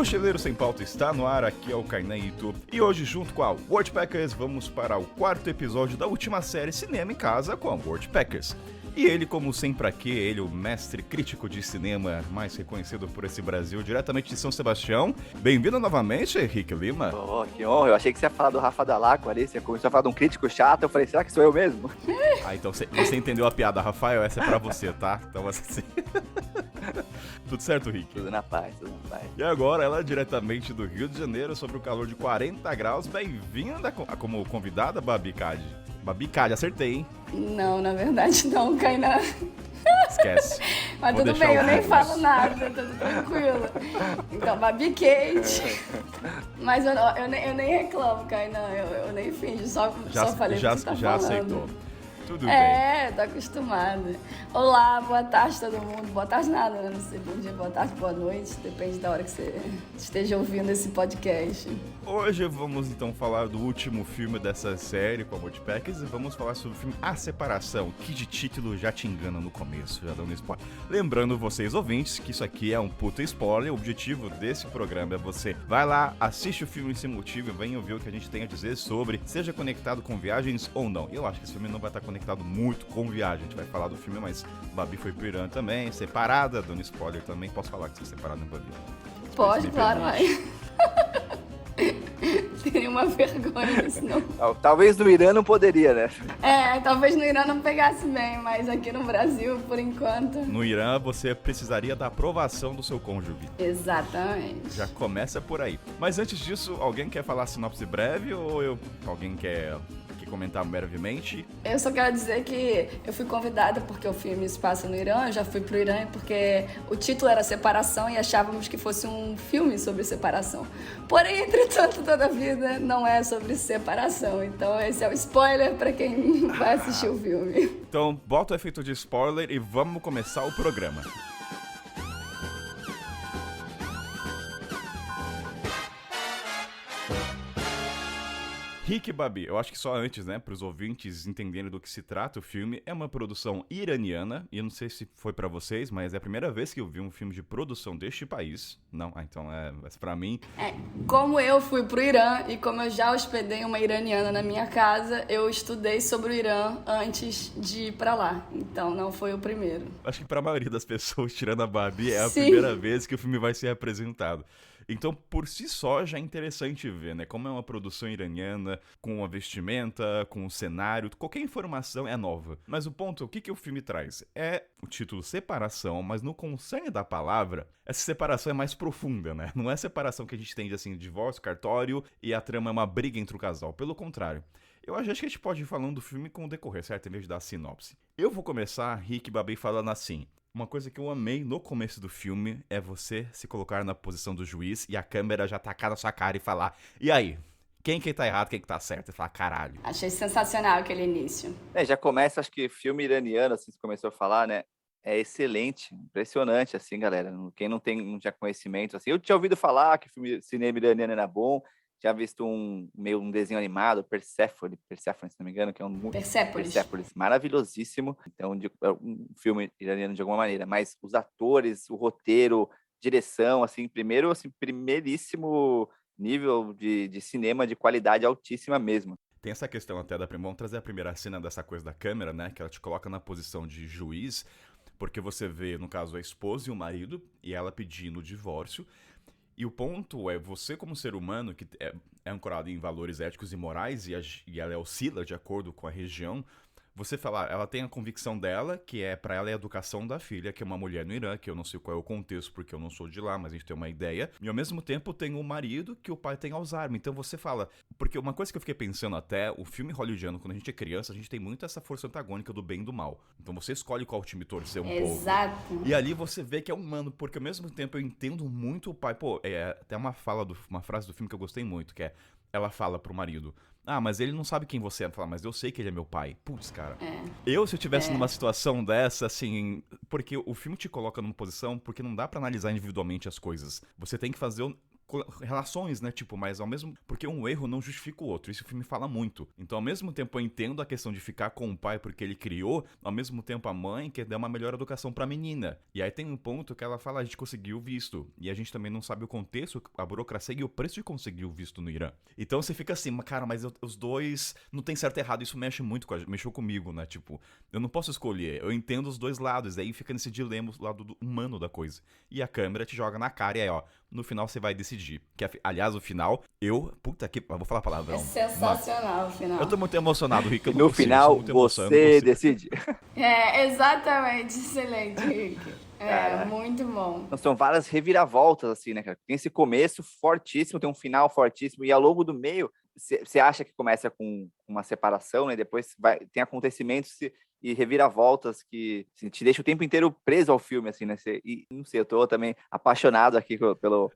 Mochileiro Sem Pauta está no ar, aqui é o Kainan Ito. E hoje, junto com a Worldpackers, vamos para o quarto episódio da última série Cinema em Casa com a Worldpackers. E ele, como sempre aqui, ele, o mestre crítico de cinema mais reconhecido por esse Brasil, diretamente de São Sebastião. Bem-vindo novamente, Henrique Lima. Oh, que honra. Eu achei que você ia falar do Rafa Dalaco ali, você começou a falar de um crítico chato, eu falei, será que sou eu mesmo? Ah, então você entendeu a piada, Rafael, essa é pra você, tá? Então assim... Tudo certo, Rick? Tudo na paz, tudo na paz. E agora, ela diretamente do Rio de Janeiro, sobre o calor de 40 graus, bem-vinda como convidada, Babi Cade. Babi Cade, acertei, hein? Não, na verdade não, Kainan. Esquece. Mas Vou tudo deixar bem, o eu nem Google. falo nada, tudo tranquilo. Então, Babi Kate. Mas eu nem reclamo, Kainan, eu nem finjo, só falei o que você tá já falando. aceitou. Tudo bem. Tô acostumada. Olá, boa tarde todo mundo. Boa tarde nada, né? Não sei, bom dia, boa tarde, boa noite. Depende da hora que você esteja ouvindo esse podcast. Hoje vamos então falar do último filme dessa série com a Worldpackers e vamos falar sobre o filme A Separação, que de título já te engana no começo, já dando spoiler. Lembrando vocês ouvintes que isso aqui é um puta spoiler, o objetivo desse programa é você vai lá, assiste o filme sem motivo e venha ouvir o que a gente tem a dizer sobre, seja conectado com viagens ou não. Eu acho que esse filme não vai estar conectado muito com viagem, a gente vai falar do filme, mas Babi foi pro Irã também, separada, dando spoiler também, posso falar que você é separada, né, Babi? Pode, claro, vai. Teria uma vergonha nisso, não. Talvez no Irã não poderia, né? Talvez no Irã não pegasse bem, mas aqui no Brasil, por enquanto... No Irã, você precisaria da aprovação do seu cônjuge. Exatamente. Já começa por aí. Mas antes disso, alguém quer falar a sinopse breve ou alguém quer comentar brevemente? Eu só quero dizer que eu fui convidada porque o filme se passa no Irã, eu já fui pro Irã porque o título era Separação e achávamos que fosse um filme sobre separação. Porém, entretanto, toda a vida não é sobre separação. Então esse é o spoiler para quem vai assistir o filme. Então, bota o efeito de spoiler e vamos começar o programa. Rick e Babi, eu acho que só antes, né, para os ouvintes entenderem do que se trata o filme, é uma produção iraniana, e eu não sei se foi para vocês, mas é a primeira vez que eu vi um filme de produção deste país. Não, então para mim... Como eu fui pro Irã e como eu já hospedei uma iraniana na minha casa, eu estudei sobre o Irã antes de ir para lá, então não foi o primeiro. Acho que para a maioria das pessoas, tirando a Babi, é a Sim. primeira vez que o filme vai ser apresentado. Então, por si só, já é interessante ver, né? Como é uma produção iraniana, com a vestimenta, com o cenário, qualquer informação é nova. Mas o ponto, o que o filme traz? É o título Separação, mas no concerne da palavra, essa separação é mais profunda, né? Não é separação que a gente tem de, assim, divórcio, cartório, e a trama é uma briga entre o casal. Pelo contrário. Eu acho que a gente pode ir falando do filme com o decorrer, certo? Em vez de dar a sinopse. Eu vou começar, Rick e Babi, falando assim... Uma coisa que eu amei no começo do filme é você se colocar na posição do juiz e a câmera já tacar na sua cara e falar: e aí? Quem que tá errado, quem que tá certo? E falar: caralho. Achei sensacional aquele início. Já começa, acho que filme iraniano, assim, você começou a falar, né? É excelente, impressionante, assim, galera. Quem não tinha conhecimento, assim, eu tinha ouvido falar que filme cinema iraniano era bom, tinha visto um desenho animado, Persephone, se não me engano, que é um... Persepolis, maravilhosíssimo. Então, é um filme iraniano de alguma maneira, mas os atores, o roteiro, direção, assim, primeiríssimo nível de cinema de qualidade altíssima mesmo. Tem essa questão até vamos trazer a primeira cena dessa coisa da câmera, né, que ela te coloca na posição de juiz, porque você vê, no caso, a esposa e o marido, e ela pedindo o divórcio. E o ponto é, você como ser humano, que é ancorado em valores éticos e morais, e ela oscila de acordo com a região, você fala, ela tem a convicção dela, que para ela é a educação da filha, que é uma mulher no Irã, que eu não sei qual é o contexto, porque eu não sou de lá, mas a gente tem uma ideia. E ao mesmo tempo tem o marido, que o pai tem Alzheimer. Então você fala... Porque uma coisa que eu fiquei pensando até, o filme hollywoodiano, quando a gente é criança, a gente tem muito essa força antagônica do bem e do mal. Então você escolhe qual time torcer um pouco. Exato. E ali você vê que é humano, porque ao mesmo tempo eu entendo muito o pai. Pô, tem uma frase do filme que eu gostei muito, que é... Ela fala pro marido: ah, mas ele não sabe quem você é. Ela fala: mas eu sei que ele é meu pai. Putz, cara. Se eu estivesse numa situação dessa, assim... Porque o filme te coloca numa posição... Porque não dá pra analisar individualmente as coisas. Você tem que fazer relações, né? Tipo, mas ao mesmo... Porque um erro não justifica o outro. Isso o filme fala muito. Então, ao mesmo tempo, eu entendo a questão de ficar com o pai porque ele criou, ao mesmo tempo a mãe quer dar uma melhor educação pra menina. E aí tem um ponto que ela fala, a gente conseguiu o visto. E a gente também não sabe o contexto, a burocracia e o preço de conseguir o visto no Irã. Então você fica assim, cara, mas os dois não tem certo e errado. Isso mexe muito mexeu comigo, né? Tipo, eu não posso escolher. Eu entendo os dois lados. Aí fica nesse dilema, o lado humano da coisa. E a câmera te joga na cara e aí, ó, no final você vai decidir. Que, aliás, o final, puta que... Eu vou falar a palavra. É sensacional o final. Eu tô muito emocionado, Rick. No final, você decide. Exatamente. Excelente, Rick. Muito bom. Então, são várias reviravoltas, assim, né, cara? Tem esse começo fortíssimo, tem um final fortíssimo, e ao longo do meio, você acha que começa com uma separação, né? Depois tem acontecimentos e reviravoltas que assim, te deixa o tempo inteiro preso ao filme, assim, né? E não sei, eu tô também apaixonado aqui pelo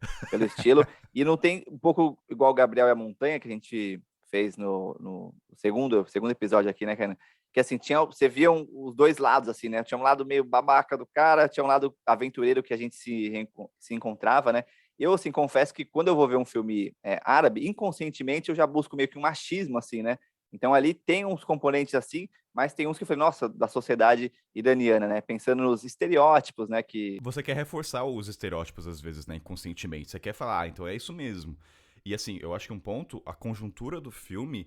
estilo. E não tem um pouco igual o Gabriel e a Montanha, que a gente fez no segundo episódio aqui, né, cara? Que assim, você via os dois lados, assim, né? Tinha um lado meio babaca do cara, tinha um lado aventureiro que a gente se encontrava, né? Eu, assim, confesso que quando eu vou ver um filme árabe, inconscientemente eu já busco meio que um machismo, assim, né? Então ali tem uns componentes assim, mas tem uns que eu falei, nossa, da sociedade iraniana, né? Pensando nos estereótipos, né? Que Você quer reforçar os estereótipos, às vezes, né? Inconscientemente. Você quer falar, então é isso mesmo. E assim, eu acho que um ponto, a conjuntura do filme...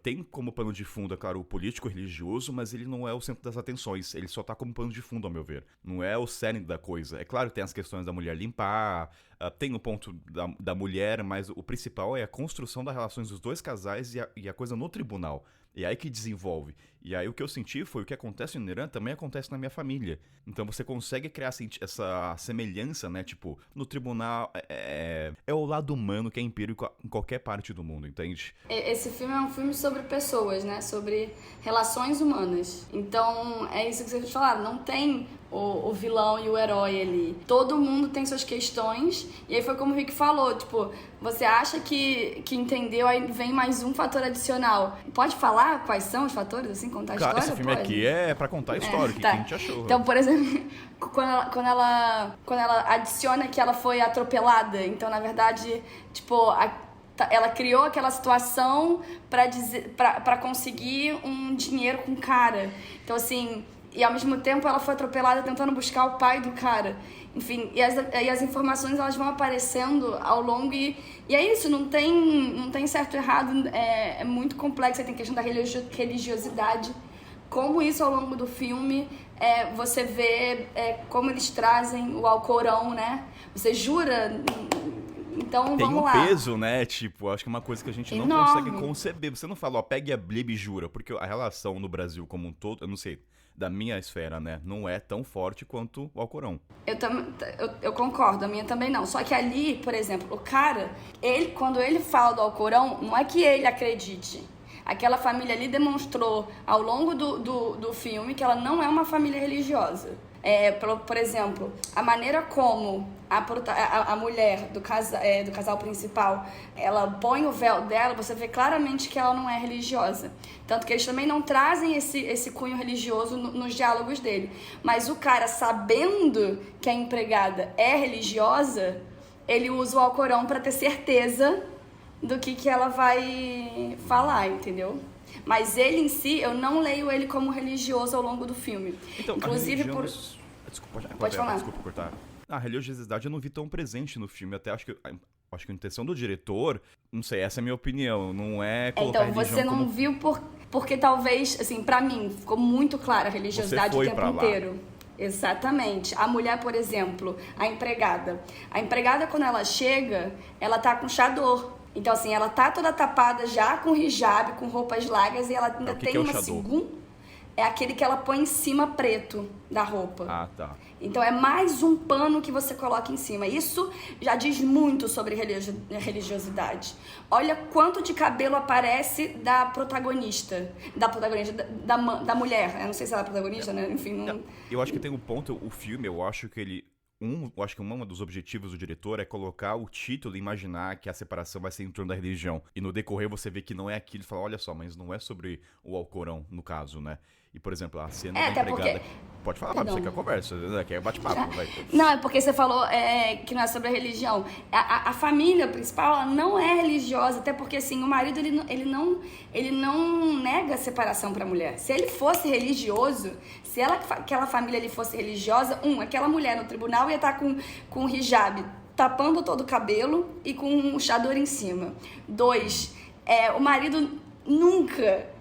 tem como pano de fundo, é claro, o político religioso, mas ele não é o centro das atenções. Ele só tá como pano de fundo, ao meu ver. Não é o cerne da coisa. É claro, tem as questões da mulher limpar, tem o ponto da mulher, mas o principal é a construção das relações dos dois casais e a coisa no tribunal. E aí que desenvolve. E aí o que eu senti foi o que acontece no Irã também acontece na minha família. Então você consegue criar essa semelhança, né? Tipo, no tribunal é o lado humano que é empírico em qualquer parte do mundo, entende? Esse filme é um filme sobre pessoas, né? Sobre relações humanas. Então, é isso que vocês falaram. Não tem o vilão e o herói ali. Todo mundo tem suas questões. E aí foi como o Rick falou, tipo, você acha que entendeu, aí vem mais um fator adicional. Pode falar quais são os fatores, assim, contar a história? Esse filme aqui é pra contar a história, o que a gente achou. Então, por exemplo, quando ela adiciona que ela foi atropelada, então, na verdade, tipo, ela criou aquela situação pra conseguir um dinheiro com o cara. Então, assim... E ao mesmo tempo ela foi atropelada tentando buscar o pai do cara. Enfim, e as informações elas vão aparecendo ao longo e é isso, não tem certo e errado, é muito complexo, aí tem questão da religiosidade. Como isso ao longo do filme, você vê como eles trazem o Alcorão, né? Você jura... Então, vamos lá. Tem um peso, né? Tipo, acho que é uma coisa que a gente não consegue conceber. Você não fala, ó, pegue a Bíblia e jura, porque a relação no Brasil como um todo, eu não sei... da minha esfera, né? Não é tão forte quanto o Alcorão. Eu concordo, a minha também não. Só que ali, por exemplo, o cara, quando ele fala do Alcorão, não é que ele acredite. Aquela família ali demonstrou ao longo do filme que ela não é uma família religiosa. Por exemplo, a maneira como a mulher do casal principal, ela põe o véu dela, você vê claramente que ela não é religiosa. Tanto que eles também não trazem esse cunho religioso nos diálogos dele. Mas o cara, sabendo que a empregada é religiosa, ele usa o Alcorão para ter certeza do que ela vai falar, entendeu? Mas ele em si, eu não leio ele como religioso ao longo do filme. Então, inclusive religião... por... Pode falar. Desculpa cortar. A religiosidade eu não vi tão presente no filme. Até acho que a intenção do diretor, não sei, essa é a minha opinião, não é colocar então, você não viu porque talvez, assim, pra mim, ficou muito clara a religiosidade o tempo inteiro. Exatamente. A mulher, por exemplo, a empregada, quando ela chega, ela tá com chador. Então, assim, ela tá toda tapada já com hijab, com roupas largas, e ela ainda tem uma segunda... É aquele que ela põe em cima preto da roupa. Ah, tá. Então é mais um pano que você coloca em cima. Isso já diz muito sobre religiosidade. Olha quanto de cabelo aparece da protagonista. Da mulher. Eu não sei se ela é protagonista, né? Enfim, não... Eu acho que tem um ponto, o filme, eu acho que ele... eu acho que um dos objetivos do diretor é colocar o título e imaginar que a separação vai ser em torno da religião. E no decorrer você vê que não é aquilo e fala, olha só, mas não é sobre o Alcorão, no caso, né? E, por exemplo, a cena da empregada... Porque... Pode falar, Fábio, você quer conversa, quer bate-papo, vai. Não, é porque você falou que não é sobre a religião. A família principal, ela não é religiosa, até porque, assim, o marido, ele não nega a separação pra mulher. Se ele fosse religioso, se aquela família ali fosse religiosa, aquela mulher no tribunal ia estar com o hijab tapando todo o cabelo e com um chador em cima. 2, o marido nunca...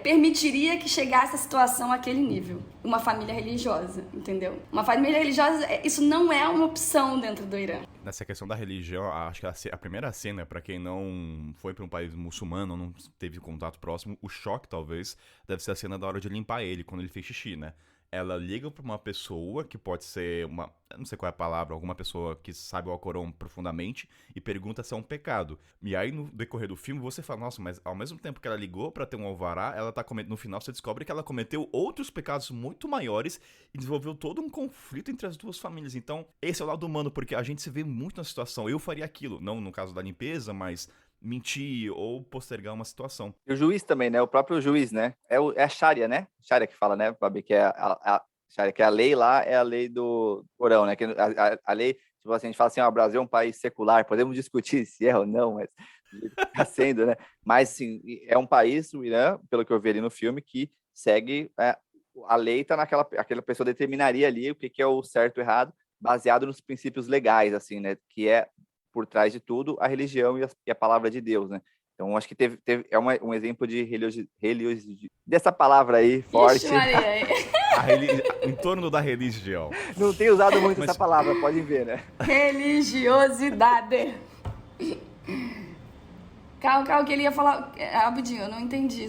permitiria que chegasse a situação àquele nível. Uma família religiosa, entendeu? Uma família religiosa, isso não é uma opção dentro do Irã. Nessa questão da religião, acho que a primeira cena, pra quem não foi pra um país muçulmano, não teve contato próximo, o choque, talvez, deve ser a cena da hora de limpar ele, quando ele fez xixi, né? Ela liga pra uma pessoa, que pode ser uma... Eu não sei qual é a palavra, alguma pessoa que sabe o Alcorão profundamente, e pergunta se é um pecado. E aí, no decorrer do filme, você fala, nossa, mas ao mesmo tempo que ela ligou pra ter um alvará, ela tá cometendo... No final, você descobre que ela cometeu outros pecados muito maiores e desenvolveu todo um conflito entre as duas famílias. Então, esse é o lado humano, porque a gente se vê muito na situação. Eu faria aquilo, não no caso da limpeza, mas... mentir ou postergar uma situação. E o juiz também, né? O próprio juiz, né? É a Sharia, né? Sharia que fala, né, Fabi? Que é a Sharia, que é a lei lá, é a lei do Corão, né? Que a lei, tipo assim, a gente fala assim, o Brasil é um país secular, podemos discutir se é ou não, mas está sendo, né? Mas, assim, é um país, o Irã, pelo que eu vi ali no filme, que segue, a lei tá aquela pessoa determinaria ali o que é o certo e o errado, baseado nos princípios legais, assim, né? Que é por trás de tudo, a religião e a palavra de Deus, né? Então, acho que um exemplo de religiosidade, dessa palavra aí, forte. Ixi, Maria. Em torno da religião. Não tenho usado muito essa palavra, podem ver, né? Religiosidade. Calma, que ele ia falar... Rapidinho, eu não entendi.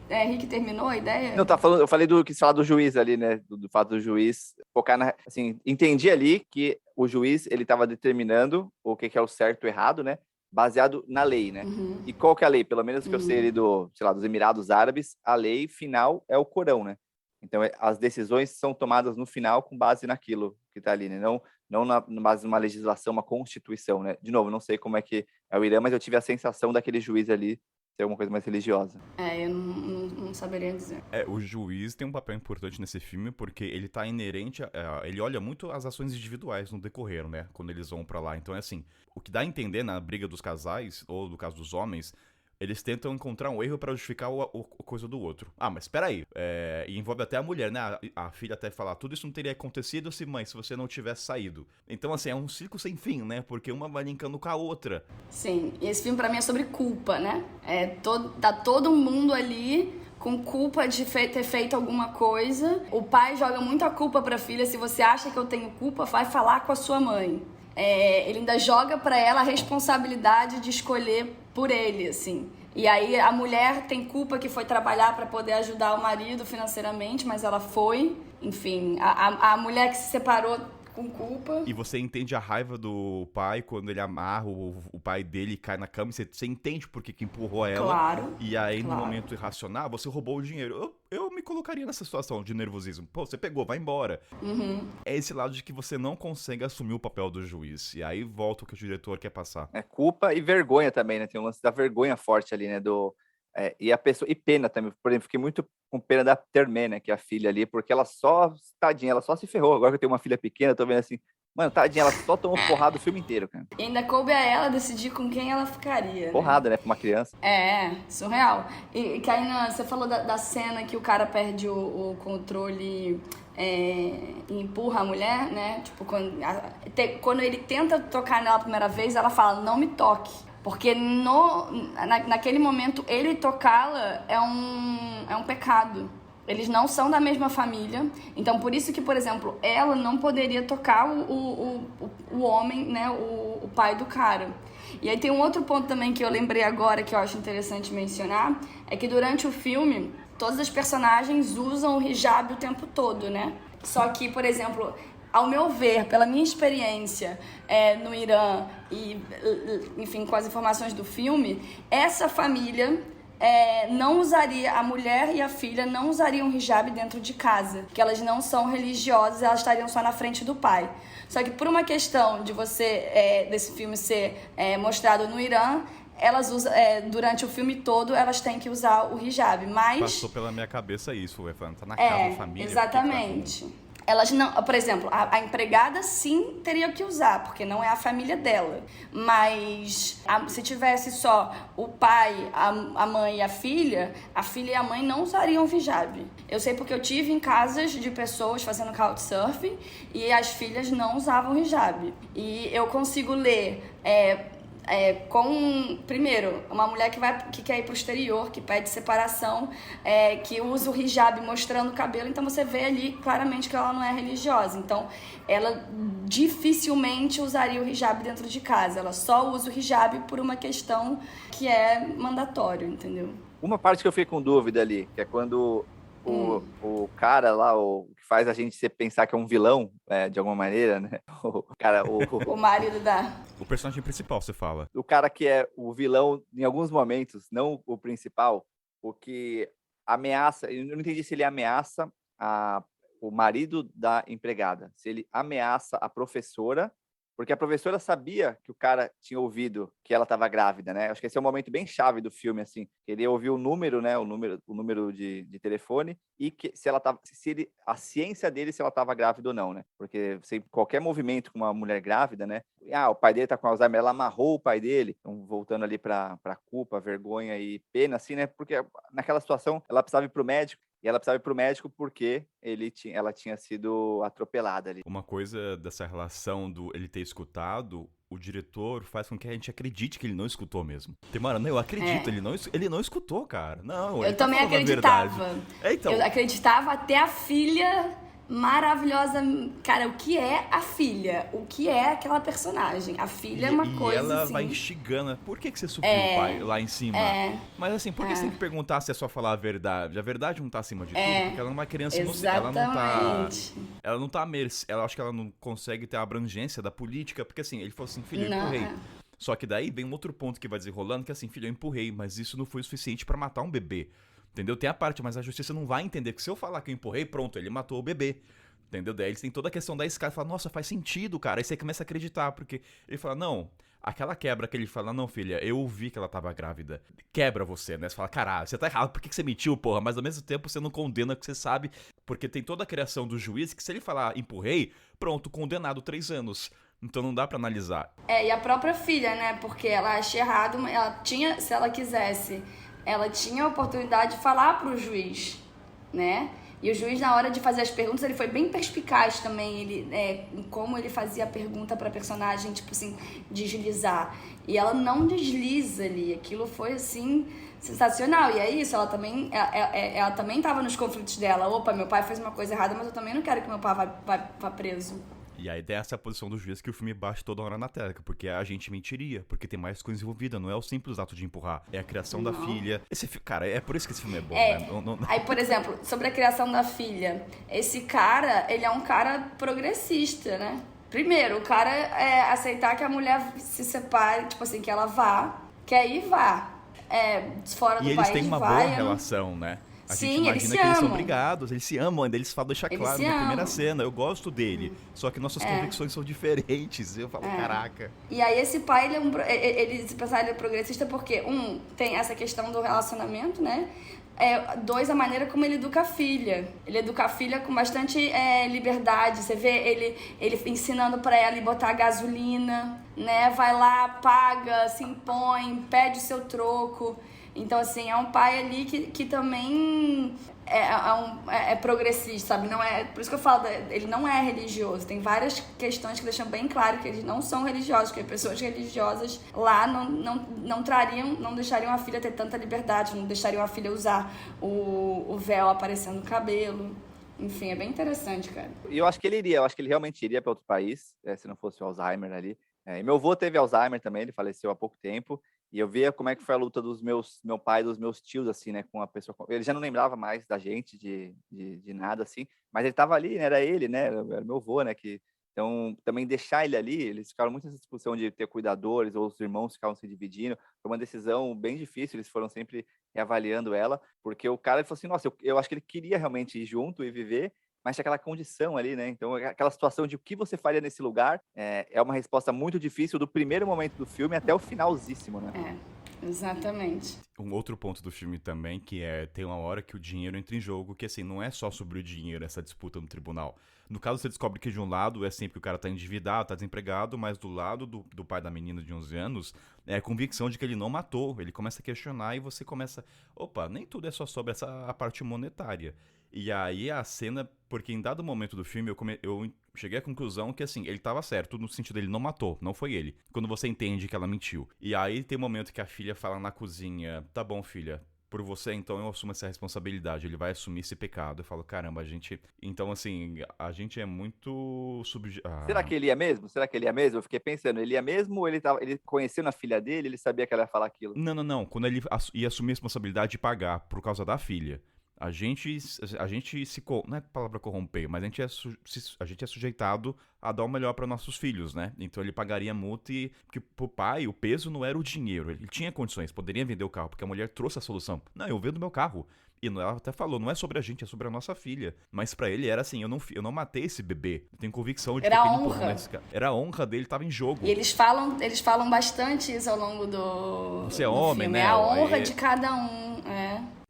Rick terminou a ideia? Não, eu falei que se falar do juiz ali, né? Do fato do juiz focar assim, entendi ali que o juiz, ele estava determinando o que é o certo e o errado, né? Baseado na lei, né? Uhum. E qual que é a lei? Pelo menos que eu sei ali dos Emirados Árabes, a lei final é o Corão, né? Então, as decisões são tomadas no final com base naquilo que está ali, né? Não na base numa legislação, uma constituição, né? De novo, não sei como é que é o Irã, mas eu tive a sensação daquele juiz ali ser alguma coisa mais religiosa. Eu não saberia dizer. O juiz tem um papel importante nesse filme porque ele tá inerente ele olha muito as ações individuais no decorrer, né? Quando eles vão pra lá. Então é assim, o que dá a entender na briga dos casais, ou no caso dos homens, eles tentam encontrar um erro pra justificar a coisa do outro. Mas peraí, e envolve até a mulher, né? A filha até falar, tudo isso não teria acontecido se você não tivesse saído. Então, assim, é um ciclo sem fim, né? Porque uma vai linkando com a outra. Sim, e esse filme pra mim é sobre culpa, né? Tá todo mundo ali com culpa de ter feito alguma coisa. O pai joga muito a culpa pra filha. Se você acha que eu tenho culpa, vai falar com a sua mãe. Ele ainda joga pra ela a responsabilidade de escolher por ele, assim. E aí a mulher tem culpa que foi trabalhar pra poder ajudar o marido financeiramente, mas ela foi. Enfim, a mulher que se separou com culpa. E você entende a raiva do pai quando ele amarra o pai dele e cai na cama. E você entende por que empurrou ela. Claro. E aí, no momento irracional, você roubou o dinheiro. Eu me colocaria nessa situação de nervosismo. Pô, você pegou, vai embora. Uhum. É esse lado de que você não consegue assumir o papel do juiz. E aí volta o que o diretor quer passar. É culpa e vergonha também, né? Tem um lance da vergonha forte ali, né? E a pessoa, e pena também, por exemplo, fiquei muito com pena da Termé, né, que é a filha ali, porque tadinha, ela só se ferrou. Agora que eu tenho uma filha pequena, eu tô vendo assim, mano, tadinha, ela só tomou porrada o filme inteiro, cara. E ainda coube a ela decidir com quem ela ficaria. Porrada, né, pra uma criança. Surreal. E Kainan, você falou da cena que o cara perde o controle e empurra a mulher, né? Tipo, quando ele tenta tocar nela a primeira vez, ela fala, não me toque. Porque naquele momento, ele tocá-la é um pecado. Eles não são da mesma família. Então, por isso que, por exemplo, ela não poderia tocar o homem, né, o pai do cara. E aí tem um outro ponto também que eu lembrei agora, que eu acho interessante mencionar, é que durante o filme, todas as personagens usam o hijab o tempo todo, né? Só que, por exemplo... Ao meu ver, pela minha experiência no Irã e, enfim, com as informações do filme, essa família não usaria, a mulher e a filha não usariam hijab dentro de casa, porque elas não são religiosas, elas estariam só na frente do pai. Só que por uma questão de desse filme ser mostrado no Irã, elas usam, durante o filme todo, elas têm que usar o hijab, mas... Passou pela minha cabeça isso, tá na casa da família. Exatamente. Elas não, por exemplo, a empregada sim teria que usar, porque não é a família dela. Mas se tivesse só o pai, a mãe e a filha e a mãe não usariam hijab. Eu sei porque eu tive em casas de pessoas fazendo couchsurfing e as filhas não usavam hijab. E eu consigo ler... primeiro, uma mulher que quer ir pro exterior, que pede separação, que usa o hijab mostrando o cabelo, então você vê ali claramente que ela não é religiosa. Então, ela dificilmente usaria o hijab dentro de casa. Ela só usa o hijab por uma questão que é mandatório, entendeu? Uma parte que eu fiquei com dúvida ali, que é quando o cara lá, o que faz a gente pensar que é um vilão, de alguma maneira, né? O marido da... O personagem principal, você fala. O cara que é o vilão em alguns momentos, não o principal, o que ameaça... Eu não entendi se ele ameaça o marido da empregada, se ele ameaça a professora, porque a professora sabia que o cara tinha ouvido que ela estava grávida, né? Acho que esse é um momento bem chave do filme, assim. Ele ouviu o número, né? O número de telefone e que a ciência dele se ela estava grávida ou não, né? Porque qualquer movimento com uma mulher grávida, né? O pai dele tá com Alzheimer, ela amarrou o pai dele. Então, voltando ali para culpa, vergonha e pena, assim, né? Porque naquela situação ela precisava ir pro médico. E ela precisava ir pro médico porque ela tinha sido atropelada ali. Uma coisa dessa relação do ele ter escutado, o diretor faz com que a gente acredite que ele não escutou mesmo. Tem uma hora, não, eu acredito, ele não escutou, cara. Não, eu também acreditava. Então. Eu acreditava até a filha maravilhosa. Cara, o que é a filha? O que é aquela personagem? A filha é uma coisa. E ela assim... vai instigando. Por que você subiu, pai, lá em cima? Mas assim, por que você tem que perguntar se é só falar a verdade? A verdade não tá acima de tudo, porque ela é uma criança inocente. Ela não tá ela acho que ela não consegue ter a abrangência da política, porque assim, ele falou assim, filho, eu empurrei. Só que daí vem um outro ponto que vai desenrolando, que assim, filho, eu empurrei, mas isso não foi o suficiente pra matar um bebê. Entendeu? Tem a parte, mas a justiça não vai entender que se eu falar que eu empurrei, pronto, ele matou o bebê. Entendeu? Daí eles têm toda a questão da escala. Fala, nossa, faz sentido, cara. Aí você começa a acreditar, porque ele fala, não, aquela quebra que ele fala, não, filha, eu ouvi que ela tava grávida. Quebra você, né? Você fala, caralho, você tá errado, por que você mentiu, porra? Mas ao mesmo tempo você não condena o que você sabe, porque tem toda a criação do juiz que se ele falar empurrei, pronto, condenado 3 anos. Então não dá pra analisar. E a própria filha, né? Porque ela acha errado, ela tinha, se ela quisesse, ela tinha a oportunidade de falar pro juiz, né? E o juiz, na hora de fazer as perguntas, ele foi bem perspicaz também, como ele fazia a pergunta pra personagem, tipo assim, deslizar. E ela não desliza ali, aquilo foi, assim, sensacional. E é isso, ela também tava nos conflitos dela. Opa, meu pai fez uma coisa errada, mas eu também não quero que meu pai vá preso. E aí tem essa posição do juiz que o filme bate toda hora na tela, porque a gente mentiria, porque tem mais coisa envolvida, não é o simples ato de empurrar, é a criação da filha. Cara, é por isso que esse filme é bom, né? Aí, por exemplo, sobre a criação da filha, esse cara, ele é um cara progressista, né? Primeiro, o cara é aceitar que a mulher se separe, tipo assim, que ela vá, quer ir, vá. Fora do país, vai. E eles têm uma boa relação, né? A gente imagina que eles são brigados, eles se amam, ainda eles falam, deixa claro na primeira cena, eu gosto dele, só que nossas convicções são diferentes, eu falo, caraca. E aí esse pai, esse personagem é progressista porque, tem essa questão do relacionamento, né? 2, a maneira como ele educa a filha. Ele educa a filha com bastante liberdade, você vê ele ensinando pra ela botar gasolina, né? Vai lá, paga, se impõe, pede o seu troco. Então, assim, é um pai ali que também é progressista, sabe? Não por isso que eu falo, ele não é religioso. Tem várias questões que deixam bem claro que eles não são religiosos, que pessoas religiosas lá não deixariam a filha ter tanta liberdade, não deixariam a filha usar o véu aparecendo no cabelo. Enfim, é bem interessante, cara. E eu acho que ele realmente iria para outro país, se não fosse o Alzheimer ali. E meu avô teve Alzheimer também, ele faleceu há pouco tempo. E eu via como é que foi a luta do meu pai e dos meus tios, assim, né? Com a pessoa. Ele já não lembrava mais da gente, de nada, assim. Mas ele estava ali, né? Era ele, né? Era meu avô, né? Então, também deixar ele ali, eles ficaram muito nessa discussão de ter cuidadores, ou os irmãos ficavam se dividindo. Foi uma decisão bem difícil, eles foram sempre reavaliando ela. Porque o cara, ele falou assim, nossa, eu acho que ele queria realmente ir junto e viver, mas tinha aquela condição ali, né? Então, aquela situação de o que você faria nesse lugar é uma resposta muito difícil do primeiro momento do filme até o finalzíssimo, né? Exatamente. Um outro ponto do filme também, que tem uma hora que o dinheiro entra em jogo, que assim, não é só sobre o dinheiro, essa disputa no tribunal. No caso, você descobre que de um lado é sempre que o cara tá endividado, tá desempregado, mas do lado do pai da menina de 11 anos, é a convicção de que ele não matou. Ele começa a questionar e você começa... Opa, nem tudo é só sobre a parte monetária. E aí a cena, porque em dado momento do filme eu cheguei à conclusão que assim, ele tava certo, no sentido dele não matou, não foi ele. Quando você entende que ela mentiu. E aí tem um momento que a filha fala na cozinha, tá bom, filha, por você, então eu assumo essa responsabilidade. Ele vai assumir esse pecado. Eu falo, caramba, a gente... Então, assim, a gente é muito... Será que ele ia mesmo? Será que ele ia mesmo? Eu fiquei pensando, ele ia mesmo ou ele conhecendo a filha dele, ele sabia que ela ia falar aquilo? Não. Quando ele ia assumir a responsabilidade de pagar por causa da filha. A gente se... Não é palavra corromper, mas a gente é sujeitado a dar o melhor para nossos filhos, né? Então ele pagaria multa e... Porque pro pai, o peso não era o dinheiro. Ele tinha condições, poderia vender o carro, porque a mulher trouxe a solução. Não, eu vendo meu carro. E ela até falou, não é sobre a gente, é sobre a nossa filha. Mas pra ele era assim, eu não matei esse bebê. Eu tenho convicção de Era que a ele empurrou honra. nesse cara. Era a honra dele, tava em jogo. E eles falam bastante isso ao longo do Você é do homem, filme. né? É a honra Aí- de cada um,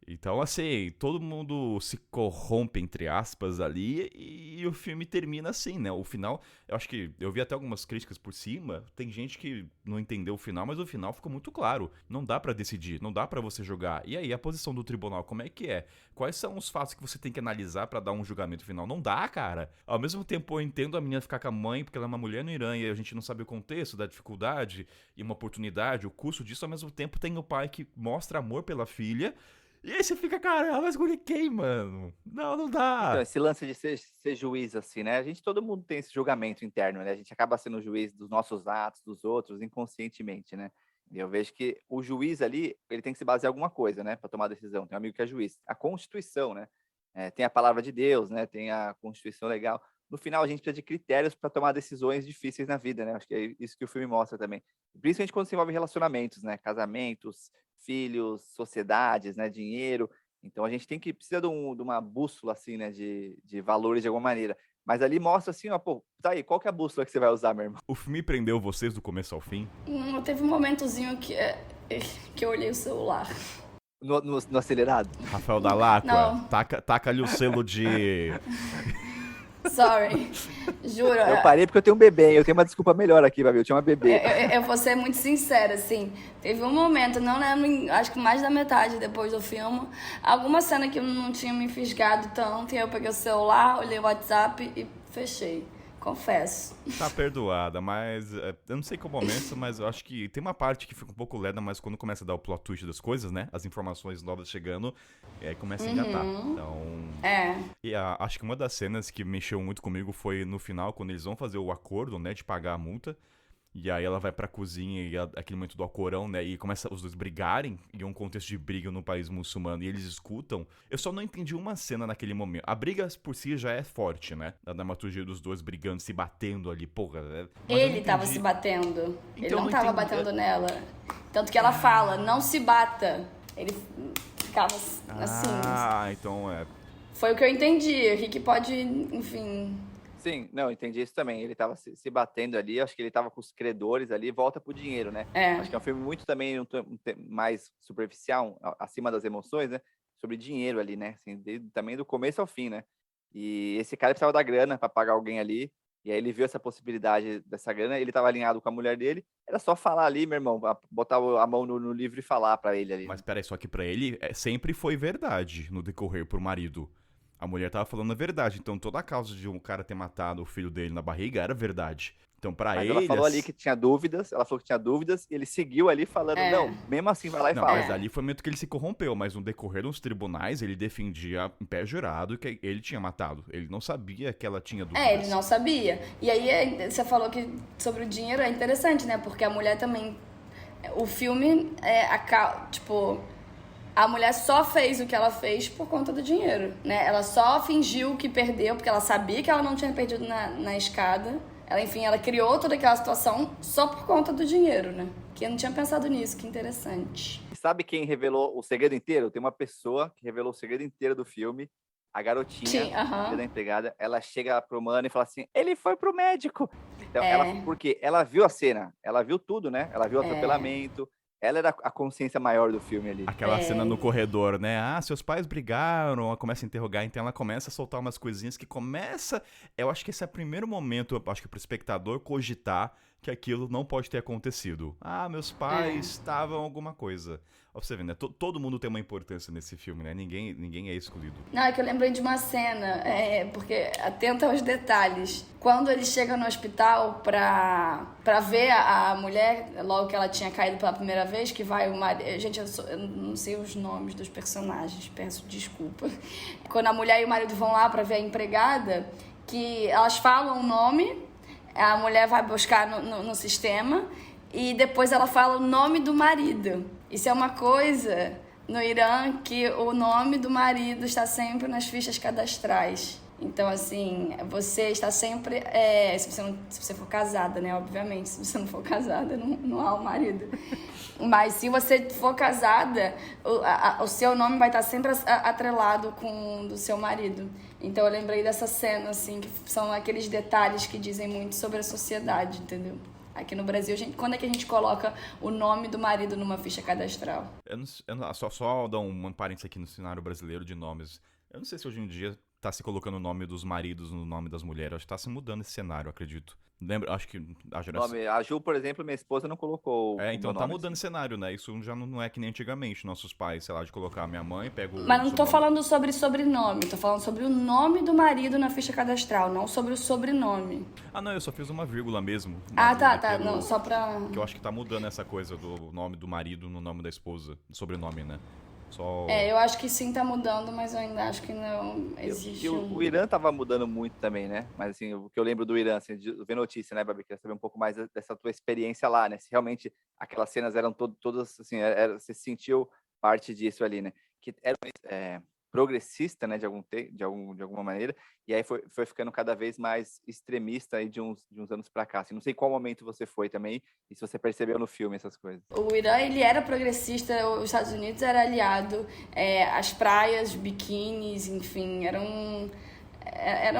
Então, assim, todo mundo se corrompe, entre aspas, ali, e o filme termina assim, né? O final, eu acho que eu vi até algumas críticas por cima, tem gente que não entendeu o final, mas o final ficou muito claro. Não dá pra decidir, não dá pra você jogar. E aí, a posição do tribunal, como é que é? Quais são os fatos que você tem que analisar pra dar um julgamento final? Não dá, cara. Ao mesmo tempo, eu entendo a menina ficar com a mãe, porque ela é uma mulher no Irã, e a gente não sabe o contexto da dificuldade e uma oportunidade, o custo disso. Ao mesmo tempo, tem o pai que mostra amor pela filha. E aí você fica, cara, mas escolher quem, mano? Não Então, dá. esse lance de ser juiz, assim, né? Todo mundo tem esse julgamento interno, né? A gente acaba sendo juiz dos nossos atos, dos outros, inconscientemente, né? E eu vejo que o juiz ali, ele tem que se basear em alguma coisa, né? Para tomar decisão. Tem um amigo que é juiz. A Constituição, né? Tem a palavra de Deus, né? Tem a Constituição legal. No final, a gente precisa de critérios para tomar decisões difíceis na vida, né? Acho que é isso que o filme mostra também. Principalmente quando se envolve relacionamentos, né? Casamentos, filhos, sociedades, né? Dinheiro. Então a gente precisa de uma bússola, assim, né? De valores de alguma maneira. Mas ali mostra assim, ó, pô, tá aí, qual que é a bússola que você vai usar, meu irmão? O filme prendeu vocês do começo ao fim? Teve um momentozinho que eu olhei o celular. No acelerado? Rafael Dalacqua, Não. taca-lhe o selo de... Sorry. Juro. Eu parei porque eu tenho um bebê, eu tenho uma desculpa melhor aqui, Babi, eu tinha uma bebê. Eu vou ser muito sincera, assim. Teve um momento, não lembro, acho que mais da metade depois do filme, alguma cena que eu não tinha me fisgado tanto, e aí eu peguei o celular, olhei o WhatsApp e fechei. Confesso. Tá perdoada, mas eu não sei qual momento, mas eu acho que tem uma parte que fica um pouco leda, mas quando começa a dar o plot twist das coisas, né? As informações novas chegando, e aí começa a engatar. Então... E acho que uma das cenas que mexeu muito comigo foi no final, quando eles vão fazer o acordo, né, de pagar a multa. E aí ela vai pra cozinha e aquele momento do Alcorão, né? E começa os dois brigarem em um contexto de briga num país muçulmano e eles escutam. Eu só não entendi uma cena naquele momento. A briga por si já é forte, né? A dramaturgia dos dois brigando, se batendo ali, porra. Mas Ele tava se batendo. Ele Então, não não tava entendi. batendo nela. Tanto que ela fala, não se bata. Ele ficava assim. Ah, então Foi o que eu entendi. O que pode, enfim... Sim, não, entendi isso também. Ele tava se batendo ali, acho que ele tava com os credores ali, volta pro dinheiro, né? Acho que é um filme muito também mais superficial, acima das emoções, né? Sobre dinheiro ali, né? Assim, também do começo ao fim, né? E esse cara precisava da grana para pagar alguém ali, e aí ele viu essa possibilidade dessa grana, ele tava alinhado com a mulher dele, era só falar ali, meu irmão, botar a mão no livro e falar para ele ali. Mas peraí, só que pra ele sempre foi verdade no decorrer pro marido. A mulher tava falando a verdade, então toda a causa de um cara ter matado o filho dele na barriga era verdade. Então pra Mas ele... ela falou ali que tinha dúvidas, ela falou que tinha dúvidas, e ele seguiu ali falando, não, mesmo assim vai lá e Não, fala. mas ali foi o momento que ele se corrompeu, mas no decorrer dos tribunais ele defendia em pé jurado que ele tinha matado. Ele não sabia que ela tinha dúvidas. ele não sabia. E aí você falou que sobre o dinheiro é interessante, né? Porque a mulher também... O filme tipo... A mulher só fez o que ela fez por conta do dinheiro, né? Ela só fingiu que perdeu, porque ela sabia que ela não tinha perdido na escada. Ela criou toda aquela situação só por conta do dinheiro, né? Que eu não tinha pensado nisso, que interessante. E sabe quem revelou o segredo inteiro? Tem uma pessoa que revelou o segredo inteiro do filme, a garotinha, filha da empregada, ela chega pro mano e fala assim, ele foi pro médico. Então, porque ela viu a cena, ela viu tudo, né? Ela viu o atropelamento, ela era a consciência maior do filme ali. Aquela cena no corredor, né? Ah, seus pais brigaram, ela começa a interrogar, então ela começa a soltar umas coisinhas que começa... Eu acho que esse é o primeiro momento, acho que pro espectador cogitar que aquilo não pode ter acontecido. Ah, meus pais estavam alguma coisa. Ó, você vê, né? Todo mundo tem uma importância nesse filme, né? Ninguém é excluído. Não, é que eu lembrei de uma cena, porque atenta aos detalhes. Quando ele chega no hospital pra ver a mulher, logo que ela tinha caído pela primeira vez, que vai o marido... Gente, eu não sei os nomes dos personagens, peço desculpa. Quando a mulher e o marido vão lá pra ver a empregada, que elas falam o nome, a mulher vai buscar no sistema e depois ela fala o nome do marido. Isso é uma coisa no Irã que o nome do marido está sempre nas fichas cadastrais. Então, assim, você está sempre... se você for casada, né? Obviamente, se você não for casada, não há o marido. Mas se você for casada, o seu nome vai estar sempre atrelado com o do seu marido. Então, eu lembrei dessa cena, assim, que são aqueles detalhes que dizem muito sobre a sociedade, entendeu? Aqui no Brasil, quando é que a gente coloca o nome do marido numa ficha cadastral? Só dar um parênteses aqui no cenário brasileiro de nomes. Eu não sei se hoje em dia tá se colocando o nome dos maridos no nome das mulheres. Acho que tá se mudando esse cenário, acredito. Lembra? Acho que a geração... A Ju, por exemplo, minha esposa não colocou então tá nome, mudando esse cenário, né? Isso já não é que nem antigamente. Nossos pais, sei lá, de colocar a minha mãe, pega o... Mas não tô falando sobre sobrenome. Tô falando sobre o nome do marido na ficha cadastral, não sobre o sobrenome. Ah, não, eu só fiz uma vírgula mesmo. Tá. Não, só pra... Que eu acho que tá mudando essa coisa do nome do marido no nome da esposa. Sobrenome, né? Eu acho que sim tá mudando, mas eu ainda acho que não existe. O Irã tava mudando muito também, né? Mas assim, o que eu lembro do Irã, assim, de ver notícia, né, Babi? Queria saber um pouco mais dessa tua experiência lá, né? Se realmente aquelas cenas eram todas, assim, você sentiu parte disso ali, né? Que era progressista, né, de alguma maneira, e aí foi ficando cada vez mais extremista aí de uns anos pra cá. Assim, não sei qual momento você foi também, e se você percebeu no filme essas coisas. O Irã, ele era progressista, os Estados Unidos era aliado, as praias, biquínis, enfim, era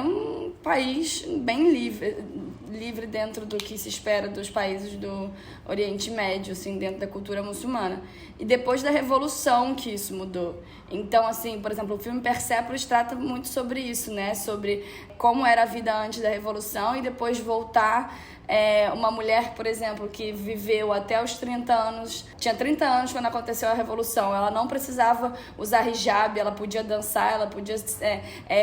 um país bem livre dentro do que se espera dos países do Oriente Médio, assim, dentro da cultura muçulmana. E depois da Revolução que isso mudou. Então, assim, por exemplo, o filme Persépolis trata muito sobre isso, né? Sobre como era a vida antes da Revolução e depois voltar... uma mulher, por exemplo, que viveu até os 30 anos, tinha 30 anos quando aconteceu a Revolução, ela não precisava usar hijab, ela podia dançar, ela podia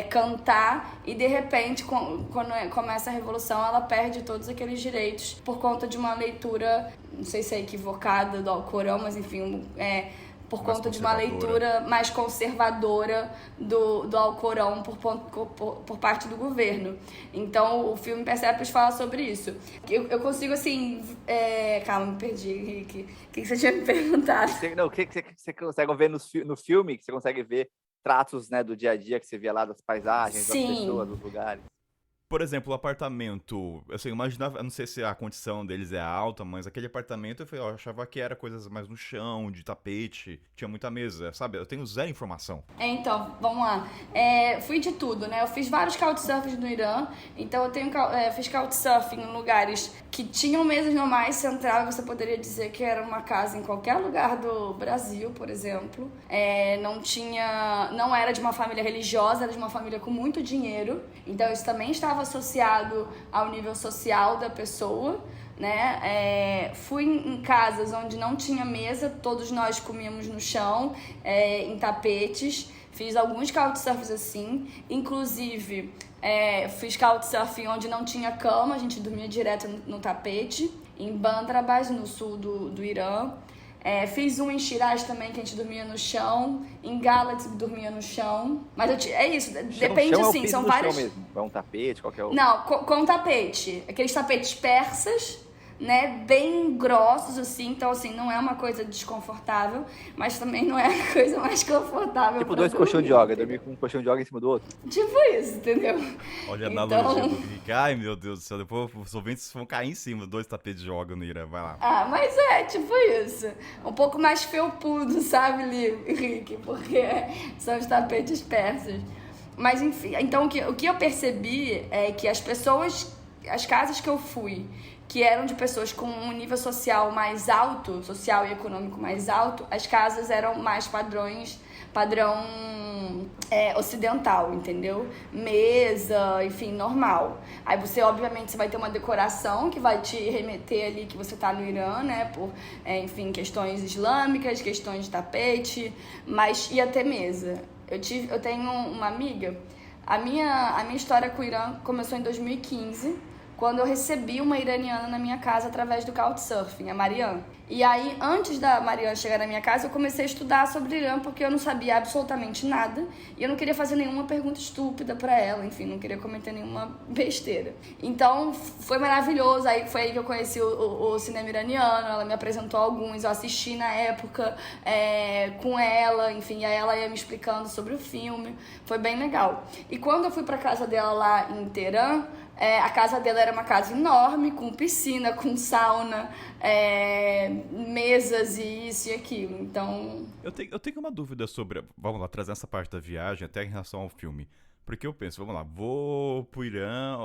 cantar, e de repente, quando começa a Revolução, ela perde todos aqueles direitos por conta de uma leitura, não sei se é equivocada do Alcorão, mas enfim, por conta de uma leitura mais conservadora do Alcorão por parte do governo. Então, o filme Persépolis fala sobre isso. Eu consigo, assim... Calma, me perdi, Henrique. O que você tinha me perguntado? O que você consegue ver no filme? Que você consegue ver traços, né, do dia a dia que você via lá, das paisagens, das pessoas, dos lugares? Por exemplo, o apartamento, assim, eu imaginava, eu não sei se a condição deles é alta, mas aquele apartamento eu achava que era coisas mais no chão, de tapete, tinha muita mesa, sabe? Eu tenho zero informação. Então, vamos lá. Fui de tudo, né? Eu fiz vários couchsurfings no Irã, então eu fiz couchsurfing em lugares que tinham mesas normais, central, você poderia dizer que era uma casa em qualquer lugar do Brasil, por exemplo. Não era de uma família religiosa, era de uma família com muito dinheiro, então isso também estava associado ao nível social da pessoa, né? Fui em casas onde não tinha mesa, todos nós comíamos no chão, em tapetes. Fiz alguns couchsurfings assim, inclusive fiz couchsurfing onde não tinha cama, a gente dormia direto no tapete, em Bandarabas, no sul do Irã. Fiz um em Shiraz também, que a gente dormia no chão. Em Galat, dormia no chão. Mas é isso, depende, chão assim, são vários... Chão mesmo. É um tapete, qualquer outro? Não, com tapete. Aqueles tapetes persas, né, bem grossos, assim. Então, assim, não é uma coisa desconfortável, mas também não é a coisa mais confortável. Tipo dois colchões de yoga, dormir com um colchão de yoga em cima do outro? Tipo isso, entendeu? Olha a analogia do Rick. Ai, meu Deus do céu, depois os ouvintes vão cair em cima, 2 tapetes de yoga no Irã, vai lá. Mas tipo isso. Um pouco mais felpudo, sabe, Rick? Porque são os tapetes persas. Mas, enfim, então o que eu percebi é que as pessoas as casas que eu fui, que eram de pessoas com um nível social mais alto, social e econômico mais alto, as casas eram mais padrão ocidental, entendeu? Mesa, enfim, normal. Aí você, obviamente, você vai ter uma decoração que vai te remeter ali que você tá no Irã, né? Por, enfim, questões islâmicas, questões de tapete, mas ia ter mesa. Eu tenho uma amiga, a minha história com o Irã começou em 2015, quando eu recebi uma iraniana na minha casa através do Couchsurfing, a Marianne. E aí, antes da Marianne chegar na minha casa, eu comecei a estudar sobre Irã, porque eu não sabia absolutamente nada e eu não queria fazer nenhuma pergunta estúpida pra ela, enfim, não queria cometer nenhuma besteira. Então, foi maravilhoso, foi aí que eu conheci o cinema iraniano, ela me apresentou alguns, eu assisti na época com ela, enfim, aí ela ia me explicando sobre o filme, foi bem legal. E quando eu fui pra casa dela lá em Teherã, a casa dela era uma casa enorme, com piscina, com sauna, mesas e isso e aquilo, então... Eu tenho uma dúvida sobre, vamos lá, trazer essa parte da viagem até em relação ao filme. Porque eu penso, vamos lá, vou pro Irã,